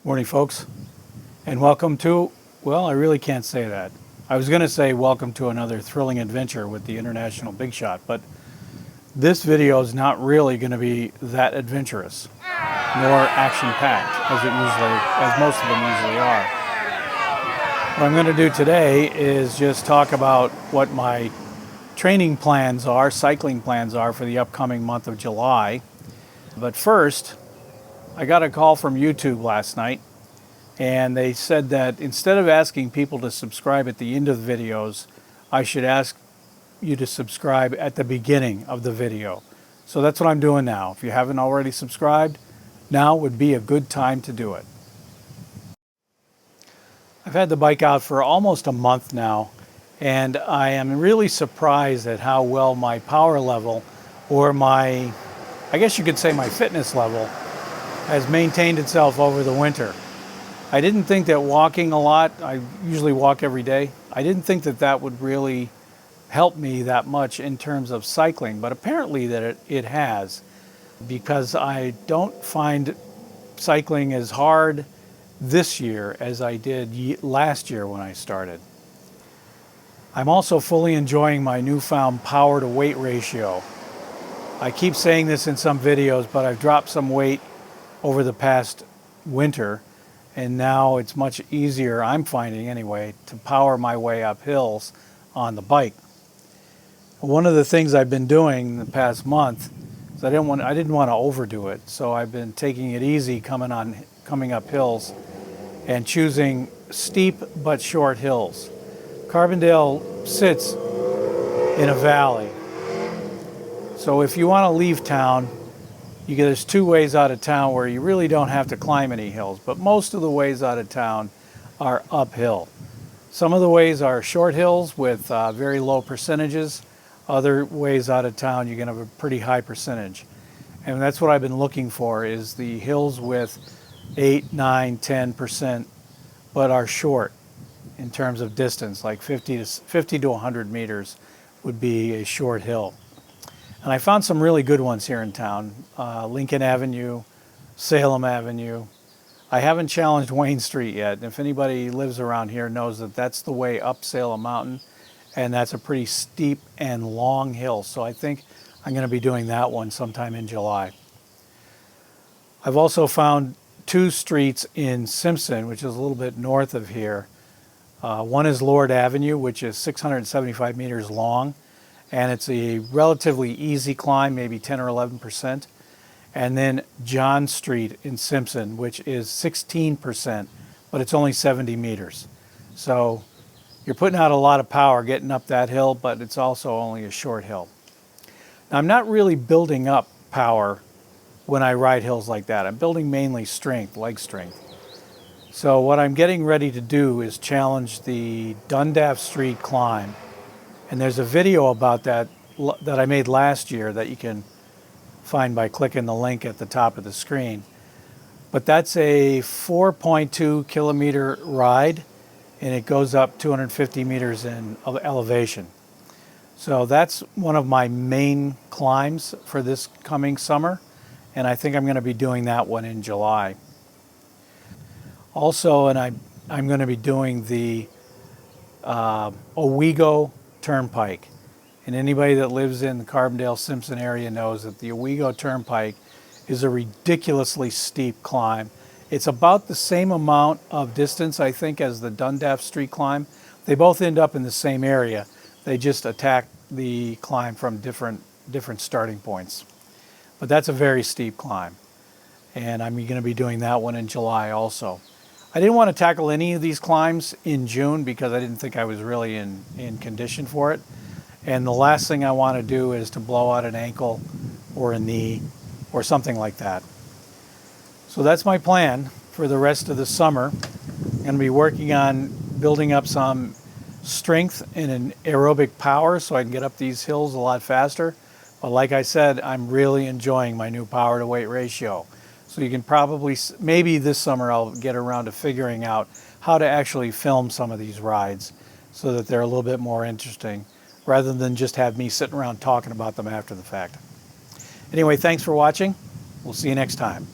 Morning, folks, and welcome to, well, I really can't say that. I was going to say welcome to another thrilling adventure with the International Bigshot, but this video is not really going to be that adventurous, nor action-packed as most of them usually are. What I'm going to do today is just talk about what my training plans are, cycling plans are for the upcoming month of July. But first, I got a call from YouTube last night, and they said that instead of asking people to subscribe at the end of the videos, I should ask you to subscribe at the beginning of the video. So that's what I'm doing now. If you haven't already subscribed, now would be a good time to do it. I've had the bike out for almost a month now, and I am really surprised at how well my power level, or I guess you could say my fitness level, has maintained itself over the winter. I didn't think that walking a lot, I usually walk every day, I didn't think that that would really help me that much in terms of cycling, but apparently that it has, because I don't find cycling as hard this year as I did last year when I started. I'm also fully enjoying my newfound power to weight ratio. I keep saying this in some videos, but I've dropped some weight over the past winter, and now it's much easier, I'm finding anyway, to power my way up hills on the bike. One of the things I've been doing the past month is I didn't want to overdo it, so I've been taking it easy coming up hills and choosing steep but short hills. Carbondale sits in a valley, so if you want to leave town, there's two ways out of town where you really don't have to climb any hills, but most of the ways out of town are uphill. Some of the ways are short hills with very low percentages. Other ways out of town, you're going to have a pretty high percentage. And that's what I've been looking for, is the hills with 8, 9, 10%, but are short in terms of distance, like 50 to 100 meters would be a short hill. And I found some really good ones here in town. Lincoln Avenue, Salem Avenue. I haven't challenged Wayne Street yet. If anybody lives around here knows that that's the way up Salem Mountain, and that's a pretty steep and long hill. So I think I'm going to be doing that one sometime in July. I've also found two streets in Simpson, which is a little bit north of here. One is Lord Avenue, which is 675 meters long. And it's a relatively easy climb, maybe 10 or 11%. And then John Street in Simpson, which is 16%, but it's only 70 meters. So you're putting out a lot of power getting up that hill, but it's also only a short hill. Now, I'm not really building up power when I ride hills like that. I'm building mainly strength, leg strength. So what I'm getting ready to do is challenge the Dundas Street climb. And there's a video about that I made last year that you can find by clicking the link at the top of the screen. But that's a 4.2 kilometer ride, and it goes up 250 meters in elevation. So that's one of my main climbs for this coming summer, and I think I'm going to be doing that one in July. Also, and I'm going to be doing the Owego Turnpike. And anybody that lives in the Carbondale-Simpson area knows that the Owego Turnpike is a ridiculously steep climb. It's about the same amount of distance, I think, as the Dundas Street climb. They both end up in the same area. They just attack the climb from different starting points. But that's a very steep climb. And I'm going to be doing that one in July also. I didn't want to tackle any of these climbs in June because I didn't think I was really in condition for it. And the last thing I want to do is to blow out an ankle or a knee or something like that. So that's my plan for the rest of the summer. I'm going to be working on building up some strength and an aerobic power so I can get up these hills a lot faster. But like I said, I'm really enjoying my new power to weight ratio. So you can probably, maybe this summer I'll get around to figuring out how to actually film some of these rides so that they're a little bit more interesting, rather than just have me sitting around talking about them after the fact. Anyway, thanks for watching. We'll see you next time.